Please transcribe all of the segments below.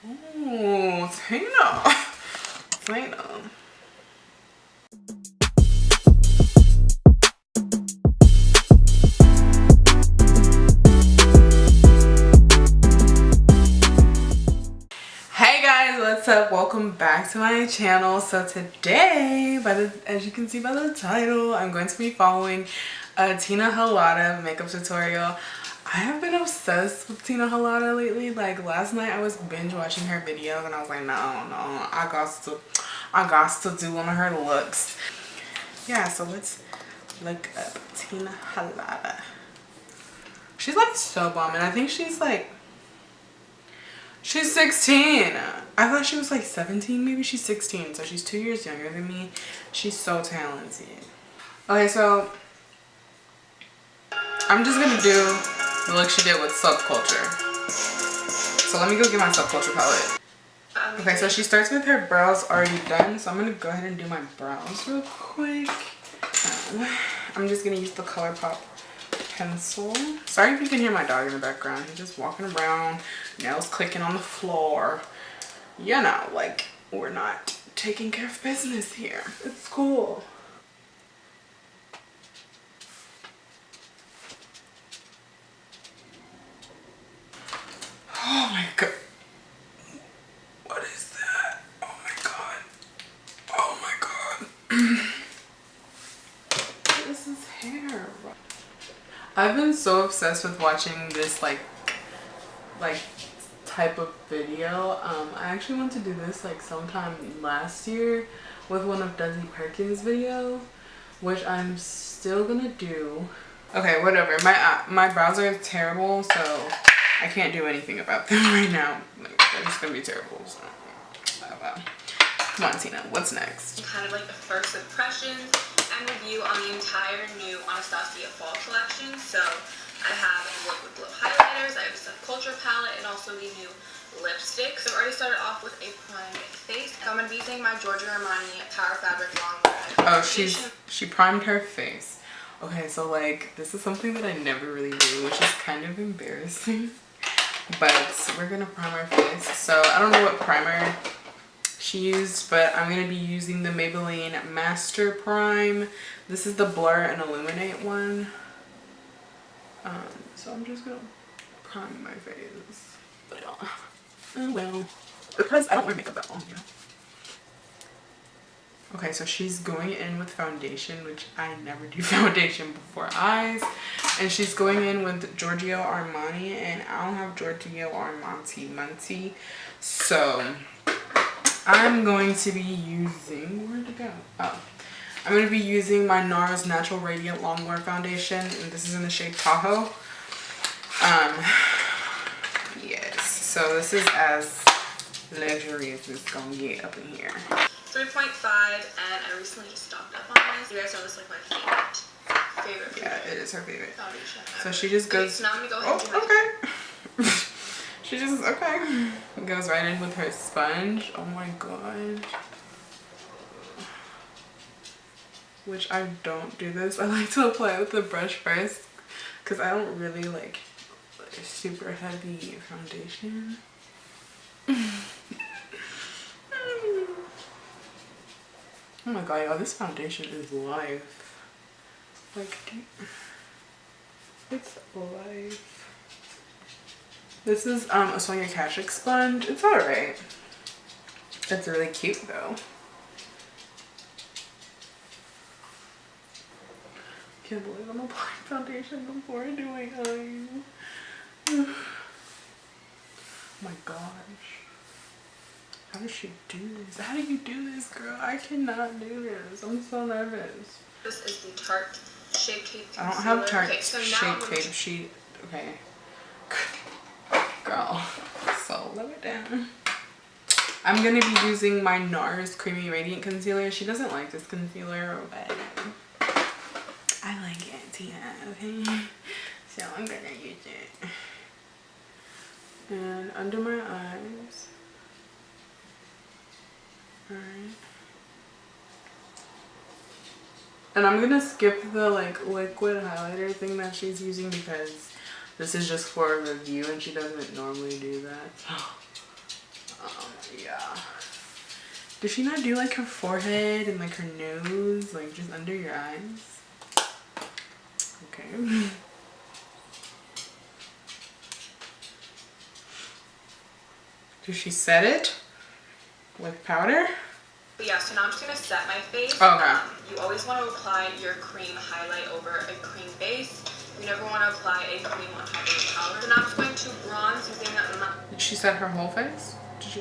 Oh, Tina. Tina. Hey guys, what's up? Welcome back to my channel. So today, as you can see by the title, I'm going to be following a Tina Halada makeup tutorial. I have been obsessed with Tina Halada lately. Like last night I was binge watching her videos and I was like, no, I got to do one of her looks. Yeah, so let's look up Tina Halada. She's like so bomb, and I think she's 16. I thought she was like 17. Maybe she's 16. So she's 2 years younger than me. She's so talented. Okay, so I'm just gonna do the look she did with Subculture. So let me go get my Subculture palette. Okay, so she starts with her brows already done. So I'm gonna go ahead and do my brows real quick. I'm just gonna use the ColourPop pencil. Sorry if you can hear my dog in the background. He's just walking around, nails clicking on the floor. You know, like we're not taking care of business here. It's cool. Oh my god. What is that? Oh my god. Oh my god. This is hair. I've been so obsessed with watching this like type of video. I actually want to do this like sometime last year with one of Desi Perkins' videos, which I'm still gonna do. Okay, whatever. My brows are terrible, so I can't do anything about them right now. Like, they're just gonna be terrible. So, oh well. Come on, Tina. What's next? Kind of like the first impressions and review on the entire new Anastasia fall collection. So I have a look with glow highlighters, I have a Subculture palette, and also the new lipstick. So I've already started off with a primed face. So I'm going to be using my Giorgio Armani Power Fabric Longwear. Oh, she primed her face. Okay, so like this is something that I never really do, which is kind of embarrassing. But we're going to prime our face. So I don't know what primer she used, but I'm going to be using the Maybelline Master Prime. This is the Blur and Illuminate one. So I'm just gonna prime my face. Oh well, because I don't wear makeup at all, you know. Okay, so she's going in with foundation, which I never do foundation before eyes, and she's going in with Giorgio Armani, and I don't have Giorgio Armani, so I'm going to be using, where'd it go? Oh. I'm going to be using my NARS Natural Radiant Longwear Foundation, and this is in the shade Tahoe. Yes, so this is as luxury as it's going to get up in here. 3.5, and I recently just stocked up on this. You guys know this is like my favorite. Yeah, it is her favorite. Foundation so she just goes, so now I'm going to go ahead and do okay. She just, okay. Goes right in with her sponge. Oh my god. Which I don't do this. I like to apply with the brush first because I don't really like super heavy foundation. Oh my god, y'all, this foundation is life. Like, it's life. This is a Sonia Kashuk sponge. It's alright. It's really cute though. Can't believe I'm applying foundation before doing eyes. Oh my gosh. How does she do this? How do you do this, girl? I cannot do this. I'm so nervous. This is the Tarte Shape Tape Concealer. I don't have Tarte okay, so Shape Tape sheet. Okay. Girl. So lower it down. I'm going to be using my NARS Creamy Radiant Concealer. She doesn't like this concealer, but I like it, Tina, okay? So I'm gonna use it. And under my eyes. Alright. And I'm gonna skip the like liquid highlighter thing that she's using because this is just for a review and she doesn't normally do that. So Yeah. Did she not do like her forehead and like her nose, like just under your eyes? Okay. Did she set it with powder? Yeah, so now I'm just going to set my face. Okay. You always want to apply your cream highlight over a cream base. You never want to apply a cream on top of the powder. So now I'm just going to bronze using Did she set her whole face? Did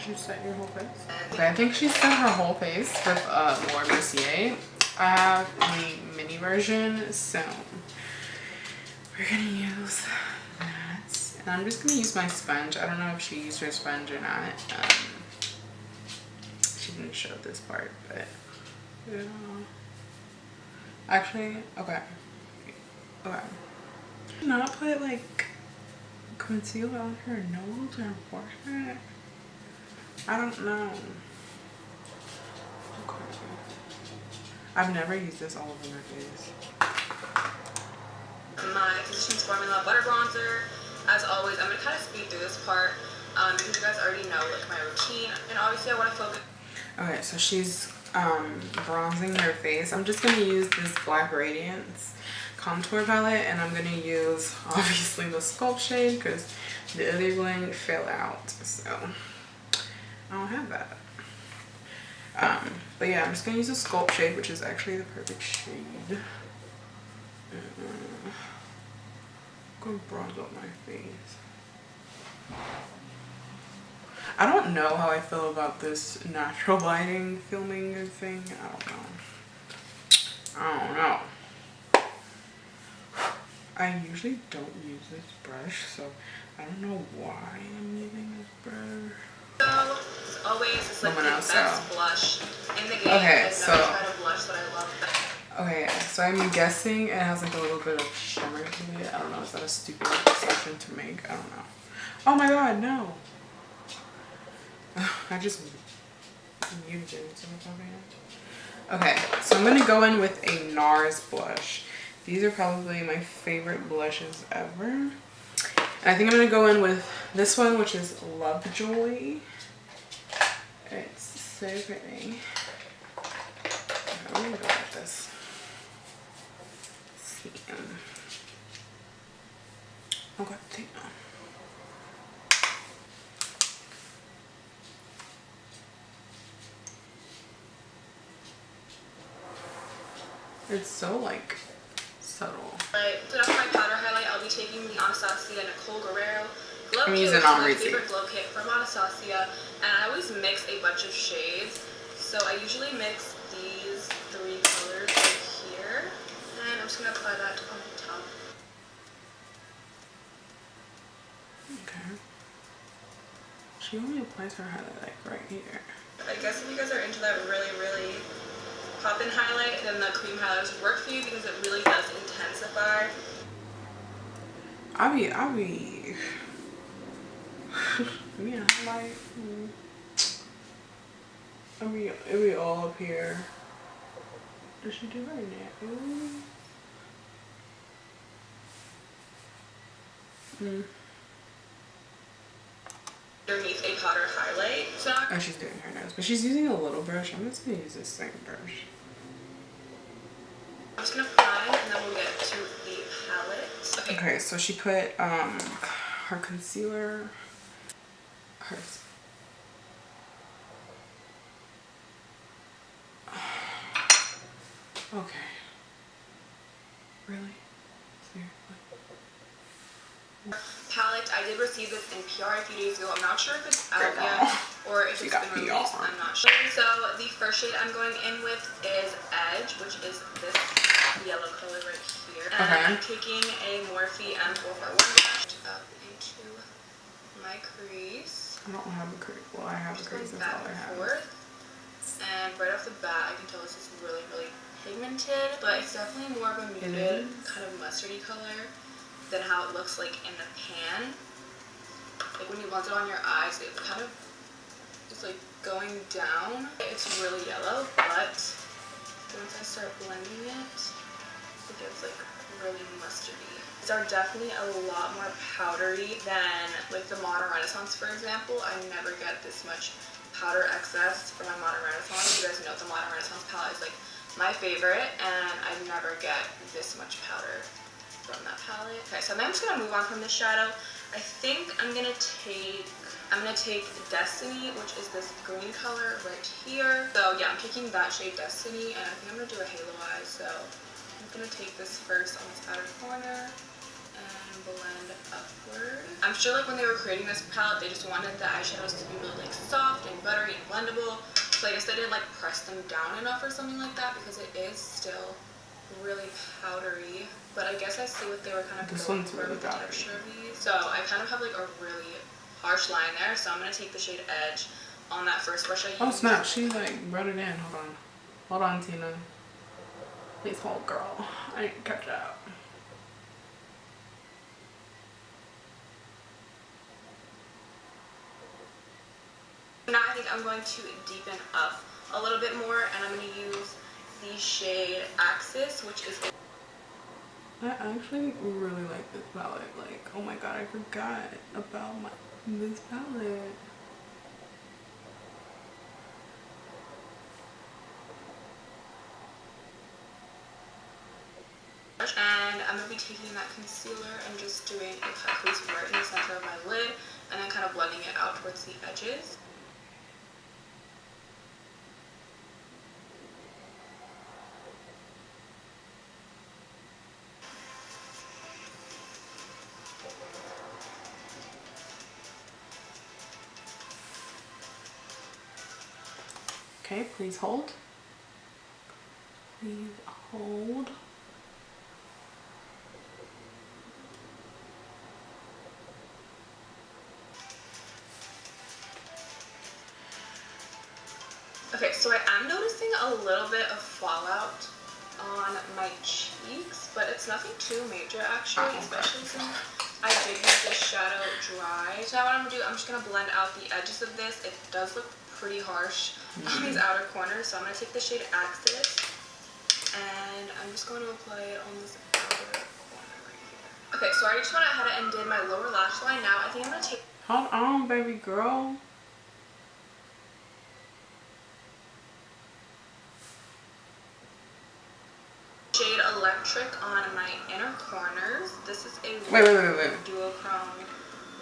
you set your whole face? Okay, I think she set her whole face with Laura Mercier. I have the mini version, so we're gonna use that. And I'm just gonna use my sponge. I don't know if she used her sponge or not. She didn't show this part, but yeah. Actually, okay. Okay. Not put like concealer on her nose or forehead. I don't know. Okay. I've never used this all over my face. My Physicians Formula Butter Bronzer. As always, I'm going to kind of speed through this part because you guys already know like my routine, and obviously I want to focus. Okay, so she's bronzing her face. I'm just going to use this Black Radiance contour palette, and I'm going to use obviously the Sculpt shade because the other one fell out, so I don't have that. But yeah, I'm just going to use the Sculpt shade, which is actually the perfect shade. I'm going to bronze up my face. I don't know how I feel about this natural lighting filming thing. I don't know. I usually don't use this brush, so I don't know why I'm using this brush. So, as always, it's like the best blush in the game. Okay, so I've never tried a blush that I love. Okay, so I'm guessing it has like a little bit of shimmer to it. I don't know, is that a stupid assumption to make? I don't know. Oh my god, no. I just muted it. Okay, so I'm going to go in with a NARS blush. These are probably my favorite blushes ever. And I think I'm going to go in with this one, which is Lovejoy. It's so pretty. I'm going to go with this. Let's see. Okay, take that. It's so like subtle. Right, so after my powder highlight, I'll be taking the Anastasia Nicole Guerrero Glow Kit, which is my favorite glow kit from Anastasia, and I always mix a bunch of shades. So I usually mix these 3 colors right here, and I'm just gonna apply that on the top. Okay. She only applies her highlight like right here. I guess if you guys are into that really pop-in highlight, then the cream highlighters work for you because it really does intensify. I'll be yeah, like it'll be all up here. Does she do her neck? Underneath a powder highlight. So oh, she's doing her nose, but she's using a little brush. I'm just gonna use this same brush. I'm just gonna prime, and then we'll get to the palette. Okay, so she put her concealer. Okay. Really? Seriously? Palette, I did receive this in PR a few days ago. I'm not sure if it's out yet or if it's been released. I'm not sure. So the first shade I'm going in with is Edge, which is this yellow color right here. And I'm taking a Morphe M441 brush up into my crease. I don't have a crease. Well, I have a crease. That's all I have. And right off the bat, I can tell this is really pigmented, but it's definitely more of a muted, kind of mustardy color than how it looks like in the pan. Like when you blend it on your eyes, it's kind of just like going down. It's really yellow, but once I start blending it, it gets like really mustardy. These are definitely a lot more powdery than like the Modern Renaissance, for example. I never get this much powder excess for my Modern Renaissance. You guys know the Modern Renaissance palette is like my favorite, and I never get this much powder from that palette. Okay, so then I'm just gonna move on from the shadow. I think I'm gonna take Destiny, which is this green color right here. So yeah, I'm taking that shade Destiny, and I think I'm gonna do a halo eye. So I'm gonna take this first on this outer corner and blend upward. I'm sure like when they were creating this palette, they just wanted the eyeshadows to be really like soft and buttery and blendable. So I guess they didn't like press them down enough or something like that, because it is still really powdery. But I guess I see what they were kind of going for with the texture of these. So I kind of have like a really harsh line there. So I'm gonna take the shade Edge on that first brush I used. Oh snap, she like brought it in. Hold on Tina. Please hold, girl. I didn't catch up. Now I think I'm going to deepen up a little bit more, and I'm going to use the shade Axis, which is... I actually really like this palette. Like, oh my god, I forgot about this palette. And I'm going to be taking that concealer and just doing a cut crease right in the center of my lid, and then kind of blending it out towards the edges. Okay, please hold. Please hold. Okay, so I am noticing a little bit of fallout on my cheeks, but it's nothing too major actually, especially since I did use this shadow dry. So now what I'm going to do, I'm just going to blend out the edges of this. It does look pretty harsh on these outer corners, so I'm going to take the shade Axis, and I'm just going to apply it on this outer corner right here. Okay, so I already just went ahead and did my lower lash line. Now I think I'm going to take... Hold on, baby girl. shade Electric on my inner corners. This is a wait. duochrome.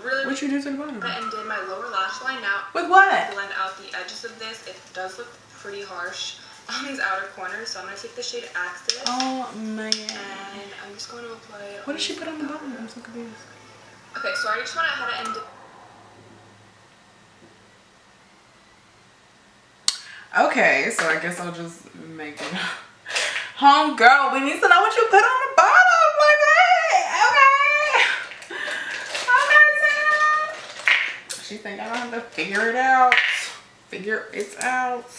Really, what you do to the bottom? And did my lower lash line. Now with what? Blend out the edges of this. It does look pretty harsh on these outer corners, so I'm gonna take the shade Axis. Oh man. And I'm just going to apply it. What did she put on the bottom? I'm so confused. Okay, so I just went ahead and okay, so I guess I'll just make it. Home girl, we need to know what you put on the bottom. Okay. She think I don't have to figure it out. Figure it out.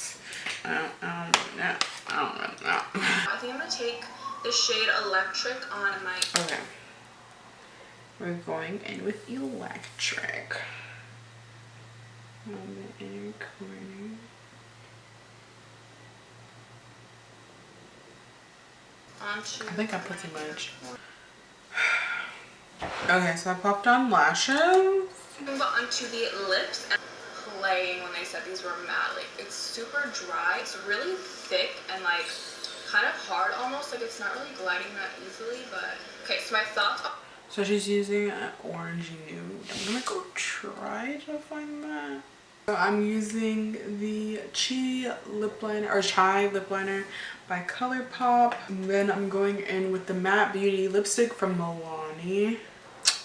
I don't know. I think I'm gonna take the shade Electric on my... Okay. We're going in with Electric. On the inner corner. Onto... I think I put too much. Okay, so I popped on lashes. Move on to the lips. And playing when they said these were matte. Like, it's super dry. It's really thick and like kind of hard almost. Like, it's not really gliding that easily. But okay, so my thoughts. So she's using an orangey nude. I'm gonna go try to find that. So I'm using the Chai lip liner by ColourPop. And then I'm going in with the Matte Beauty lipstick from Milani.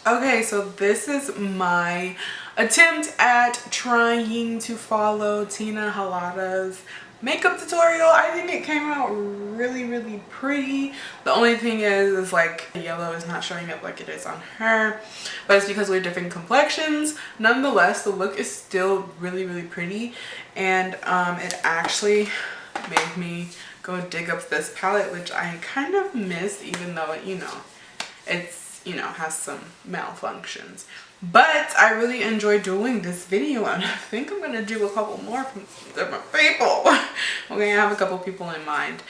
Okay, so this is my attempt at trying to follow Tina Halada's makeup tutorial. I think it came out really pretty. The only thing is like the yellow is not showing up like it is on her, but it's because we're different complexions. Nonetheless, the look is still really pretty, and it actually made me go dig up this palette, which I kind of missed, even though it, it's has some malfunctions. But I really enjoyed doing this video, and I think I'm gonna do a couple more from different people. Okay, I have a couple people in mind.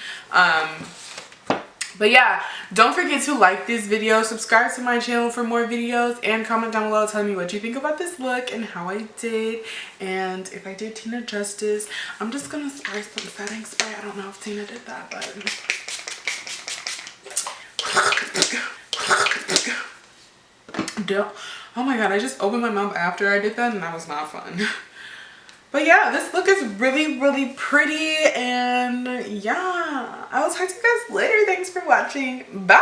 But yeah, don't forget to like this video, subscribe to my channel for more videos, and comment down below telling me what you think about this look and how I did, and if I did Tina justice. I'm just gonna spray some setting spray. I don't know if Tina did that, but oh my god, I just opened my mouth after I did that and that was not fun. But yeah, this look is really, really pretty, and yeah, I will talk to you guys later. Thanks for watching. Bye!